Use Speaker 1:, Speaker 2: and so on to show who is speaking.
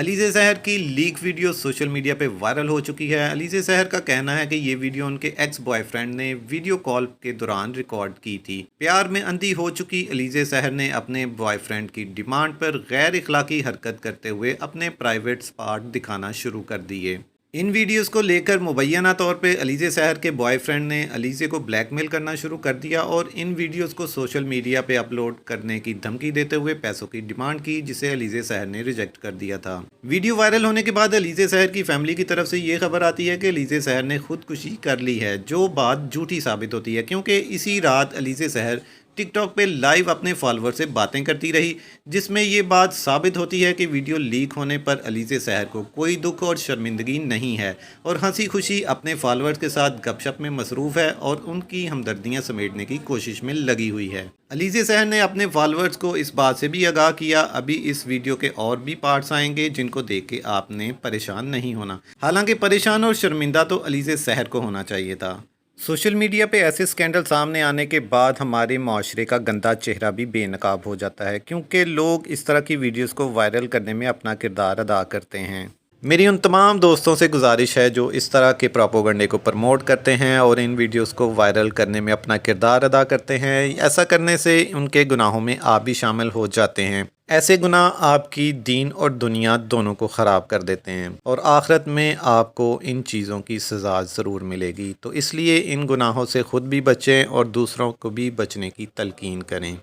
Speaker 1: अलीज़े सहर की leak video social media पे वायरल हो चुकी है। अलीज़े सहर का कहना है कि ये वीडियो उनके एक्स बॉयफ्रेंड ने वीडियो कॉल के दौरान रिकॉर्ड की थी। प्यार में अंधी हो चुकी अलीज़े सहर ने अपने बॉयफ्रेंड की डिमांड पर गैर इखलाकी हरकत करते हुए अपने प्राइवेट स्पॉट दिखाना शुरू कर दिए। इन वीडियोस को लेकर मुबैना तौर पे अलीज़े सहर के बॉयफ्रेंड ने अलीज़े को ब्लैकमेल करना शुरू कर दिया और इन वीडियोस को सोशल मीडिया पे अपलोड करने की धमकी देते हुए पैसों की डिमांड की, जिसे अलीज़े सहर ने रिजेक्ट कर दिया था। वीडियो वायरल होने के बाद अलीज़े सहर की फैमिली की तरफ से ये खबर आती है कि अलीज़े सहर ने खुदकुशी कर ली है, जो बात झूठी साबित होती है क्योंकि इसी रात अलीज़े सहर टिकटॉक पे लाइव अपने फॉलोअर से बातें करती रही, जिसमें ये बात साबित होती है कि वीडियो लीक होने पर अलीज़े सहर को कोई दुख और शर्मिंदगी नहीं है और हंसी खुशी अपने फॉलोअर्स के साथ गपशप में मसरूफ़ है और उनकी हमदर्दियां समेटने की कोशिश में लगी हुई है। अलीज़े सहर ने अपने फॉलोअर्स को इस बात से भी आगाह किया, अभी इस वीडियो के और भी पार्ट्स आएंगे जिनको देख के आपने परेशान नहीं होना। हालांकि परेशान और शर्मिंदा तो अलीज़े सहर को होना चाहिए था। सोशल मीडिया पे ऐसे स्कैंडल सामने आने के बाद हमारे माशरे का गंदा चेहरा भी बेनकाब हो जाता है, क्योंकि लोग इस तरह की वीडियोस को वायरल करने में अपना किरदार अदा करते हैं। मेरी उन तमाम दोस्तों से गुजारिश है जो इस तरह के प्रोपोगंडे को प्रमोट करते हैं और इन वीडियोस को वायरल करने में अपना किरदार अदा करते हैं, ऐसा करने से उनके गुनाहों में आप भी शामिल हो जाते हैं। ऐसे गुनाह आपकी दीन और दुनिया दोनों को ख़राब कर देते हैं और आखिरत में आपको इन चीज़ों की सज़ा ज़रूर मिलेगी। तो इसलिए इन गुनाहों से ख़ुद भी बचें और दूसरों को भी बचने की तलकीन करें।